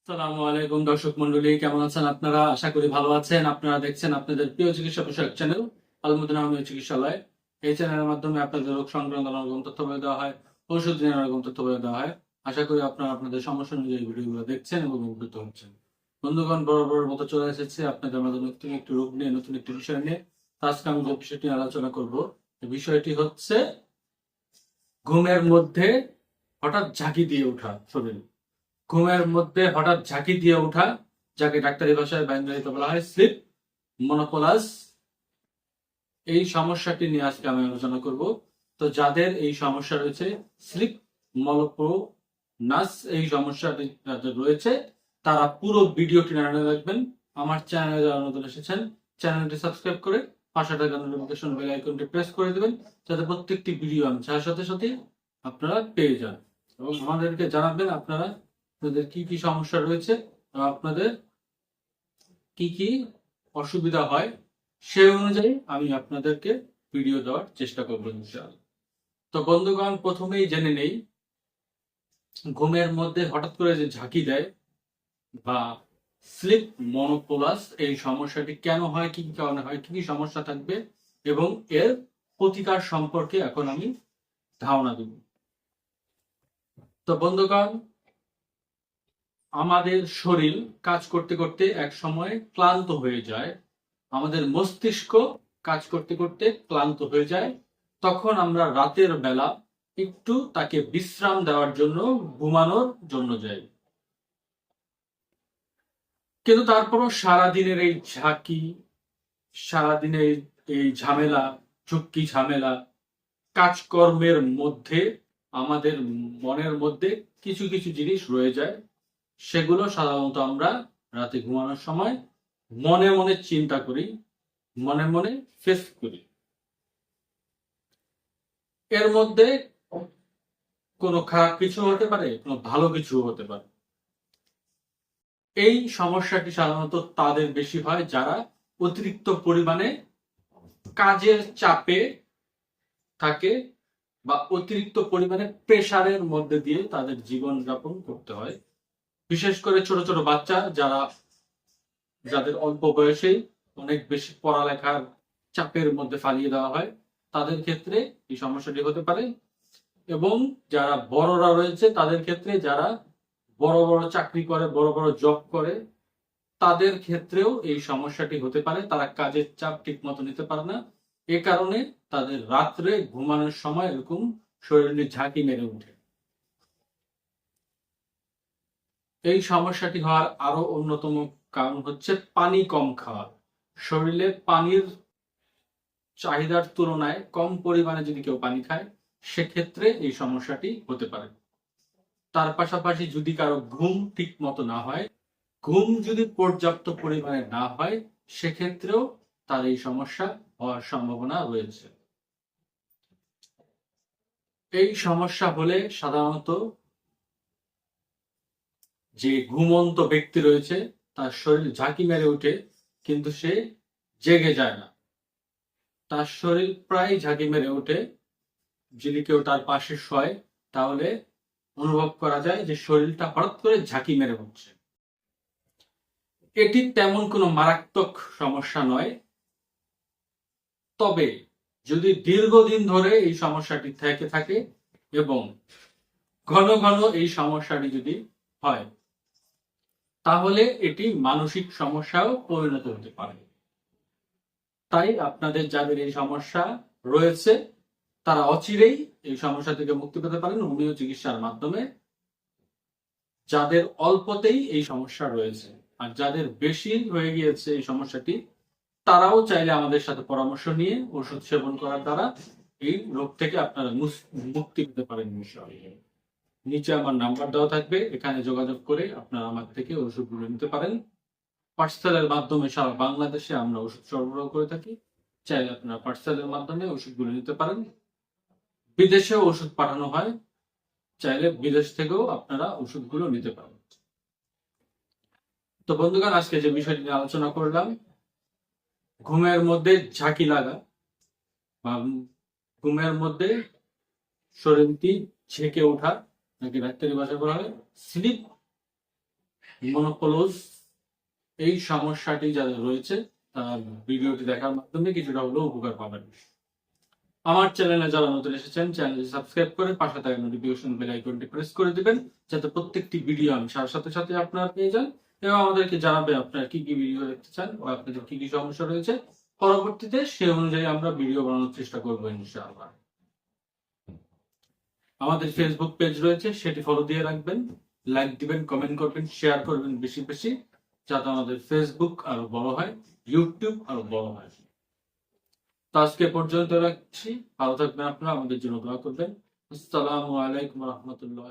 আসসালামু আলাইকুম দর্শক মন্ডলী, কেমন আছেন আপনারা? আশা করি ভালো আছেন। আপনারা দেখছেন আপনাদের প্রিয় চিকিৎসা বিষয়ক চ্যানেল আলমুদ্দিন আহমেদ চিকিৎসালয়। এই চ্যানেলের মাধ্যমে আপনাদের রোগ সংক্রান্ত নানা রকম তথ্য বলে দেওয়া হয়, ওষুধ নিয়ে নানা রকম তথ্য বলে দেওয়া হয়। আশা করি আপনারা আপনাদের সমস্যা অনুযায়ী ভিডিওগুলো দেখছেন এবং উপকৃত হচ্ছেন। বন্ধুগণ, বরাবরের মতো চলে এসেছে আপনাদের মাঝে নতুন একটি রোগ নিয়ে, নতুন একটি বিষয় নিয়ে। তো আজকে আমি যে বিষয়টি নিয়ে আলোচনা করব, এই বিষয়টি হচ্ছে ঘুমের মধ্যে হঠাৎ ঝাঁকি দিয়ে ওঠা শরীর। ঘুমের মধ্যে হঠাৎ ঝাঁকি দিয়ে ওঠা, যাকে ডাক্তারি ভাষায় বা ইংরেজিতে বলা হয় স্লিপ মনোপলাস। এই সমস্যাটি নিয়ে আজকে আমি আলোচনা করব। তো যাদের এই সমস্যা রয়েছে, স্লিপ মনোপনাস, এই সমস্যাটি যাদের রয়েছে, তারা পুরো ভিডিওটি না দেখবেন। আমার চ্যানেলে যারা নতুন এসেছেন, চ্যানেলটি সাবস্ক্রাইব করে পাশে থাকা নোটিফিকেশন বেল আইকনটি প্রেস করে দিবেন, যাতে প্রত্যেকটি ভিডিও আমি ছাড়ার সাথে সাথে আপনারা পেয়ে যান। এবং আমাদেরকে জানাবেন আপনারা আপনাদের কি কি সমস্যা রয়েছে এবং আপনাদের কি কি অসুবিধা হয়, সেই অনুযায়ী আমি আপনাদেরকে ভিডিও দেওয়ার চেষ্টা করবো ইনশাআল্লাহ। তো বন্ধুগণ, প্রথমেই জেনে নেই, ঘুমের মধ্যে হঠাৎ করে যে ঝাঁকি দেয় বা স্লিপ মনোপোলাস, এই সমস্যাটি কেন হয়, কি কি কারণে হয়, কি কি সমস্যা থাকবে এবং এর প্রতিকার সম্পর্কে এখন আমি ধারণা দেব। তো বন্ধুগণ, আমাদের শরীর কাজ করতে করতে এক সময় ক্লান্ত হয়ে যায়, আমাদের মস্তিষ্ক কাজ করতে করতে ক্লান্ত হয়ে যায়। তখন আমরা রাতের বেলা একটু তাকে বিশ্রাম দেওয়ার জন্য, ঘুমানোর জন্য যাই। কিন্তু তারপরও সারাদিনের এই ঝাঁকি, সারাদিনের এই ঝামেলা, ঝুঁকি ঝামেলা, কাজকর্মের মধ্যে আমাদের মনের মধ্যে কিছু কিছু জিনিস রয়ে যায়। সেগুলো সাধারণত আমরা রাতে ঘুমানোর সময় মনে মনে চিন্তা করি, মনে মনে ফেস করি। এর মধ্যে কোনো খারাপ কিছু হতে পারে, কোনো ভালো কিছু হতে পারে। এই সমস্যাটি সাধারণত তাদের বেশি হয় যারা অতিরিক্ত পরিমাণে কাজের চাপে থাকে বা অতিরিক্ত পরিমাণে প্রেসারের মধ্যে দিয়ে তাদের জীবন যাপন করতে হয়। বিশেষ করে ছোট ছোট বাচ্চা যাদের অল্প বয়সেই অনেক বেশি পড়ালেখার চাপের মধ্যে ফালিয়ে দেওয়া হয়, তাদের ক্ষেত্রে এই সমস্যাটি হতে পারে। এবং যারা বড়রা রয়েছে তাদের ক্ষেত্রে, যারা বড় বড় চাকরি করে, বড় বড় জব করে, তাদের ক্ষেত্রেও এই সমস্যাটি হতে পারে। তারা কাজের চাপ ঠিক মতো নিতে পারে না, এ কারণে তাদের রাত্রে ঘুমানোর সময় এরকম শরীরে ঝাঁকি মেরে ওঠে। এই সমস্যাটি হওয়ার আরো অন্যতম কারণ হচ্ছে পানি কম খাওয়া। শরীরে পানির চাহিদার তুলনায় কম পরিমাণে যদি কেউ পানি খায়, সেক্ষেত্রে এই সমস্যাটি হতে পারে। তার পাশাপাশি যদি কারো ঘুম ঠিক মতো না হয়, ঘুম যদি পর্যাপ্ত পরিমাণে না হয়, সেক্ষেত্রেও তার এই সমস্যা হওয়ার সম্ভাবনা রয়েছে। এই সমস্যা হলে সাধারণত যে ঘুমন্ত ব্যক্তি রয়েছে, তার শরীর ঝাঁকি মেরে ওঠে, কিন্তু সে জেগে যায় না। তার শরীর প্রায় ঝাঁকি মেরে ওঠে। যদি কেউ তার পাশে শোয়, তাহলে অনুভব করা যায় যে শরীরটা হঠাৎ করে ঝাঁকি মেরে উঠছে। এটি তেমন কোনো মারাত্মক সমস্যা নয়, তবে যদি দীর্ঘদিন ধরে এই সমস্যাটি থেকে থাকে এবং ঘন ঘন এই সমস্যাটি যদি হয়, তাহলে এটি মানসিক সমস্যাও পরিণত হতে পারে। তাই আপনাদের যাদের এই সমস্যা রয়েছে, তারা অচিরেই এই সমস্যা থেকে মুক্তি পেতে পারেন হোমিও চিকিৎসার মাধ্যমে। যাদের অল্পতেই এই সমস্যা রয়েছে, আর যাদের বেশি হয়ে গিয়েছে এই সমস্যাটি, তারাও চাইলে আমাদের সাথে পরামর্শ নিয়ে ওষুধ সেবন করার দ্বারা এই রোগ থেকে আপনারা মুক্তি পেতে পারেন ইনশাআল্লাহ। নিচে আমার নাম্বার দেওয়া থাকবে, এখানে যোগাযোগ করে আপনারা আমার থেকে ওষুধগুলো নিতে পারেন। পার্সেলের মাধ্যমে সারা বাংলাদেশে আমরা ওষুধ সরবরাহ করে থাকি। চাইলে আপনারা পার্সেলের মাধ্যমে ওষুধগুলো নিতে পারেন। বিদেশেও ওষুধ পাঠানো হয়, চাইলে বিদেশ থেকেও আপনারা ওষুধগুলো নিতে পারেন। তো বন্ধুগণ, আজকে যে বিষয়টি নিয়ে আলোচনা করলাম, ঘুমের মধ্যে ঝাঁকি লাগা বা ঘুমের মধ্যে শরীরটি ঝেঁকে ওঠা, নাকি ডাক্তারি ভাষায় বলা হয় স্লিপ মনোপলোজ এই সমস্যাটি যাদের রয়েছে তারা ভিডিওটি দেখার মাধ্যমে কিছুটা হলেও উপকার পাবেন। আমার চ্যানেলে যারা নতুন এসেছেন চ্যানেলটি সাবস্ক্রাইব করে পাশে থাকা নোটিফিকেশন বেল আইকনটি প্রেস করে দিবেন, যাতে প্রত্যেকটি ভিডিও আমি সারার সাথে সাথে আপনারা পেয়ে যান এবং আমাদেরকে জানাবেন আপনারা কি কি ভিডিও দেখতে চান বা আপনাদের কি কি সমস্যা রয়েছে। পরবর্তীতে সে অনুযায়ী আমরা ভিডিও বানানোর চেষ্টা করবো ইনশাআল্লাহ। আমাদের ফেসবুক পেজ রয়েছে, সেটি ফলো দিয়ে রাখবেন, লাইক দিবেন, কমেন্ট করবেন, শেয়ার করবেন বেশি বেশি, যাতে আমাদের ফেসবুক আরো বড় হয়, ইউটিউব আরো বড় হয়। তো আজকে পর্যন্ত রাখছি, ভালো থাকবেন আপনারা, আমাদের জন্য দোয়া করবেন। আসসালামু আলাইকুম রহমতুল্লাহ।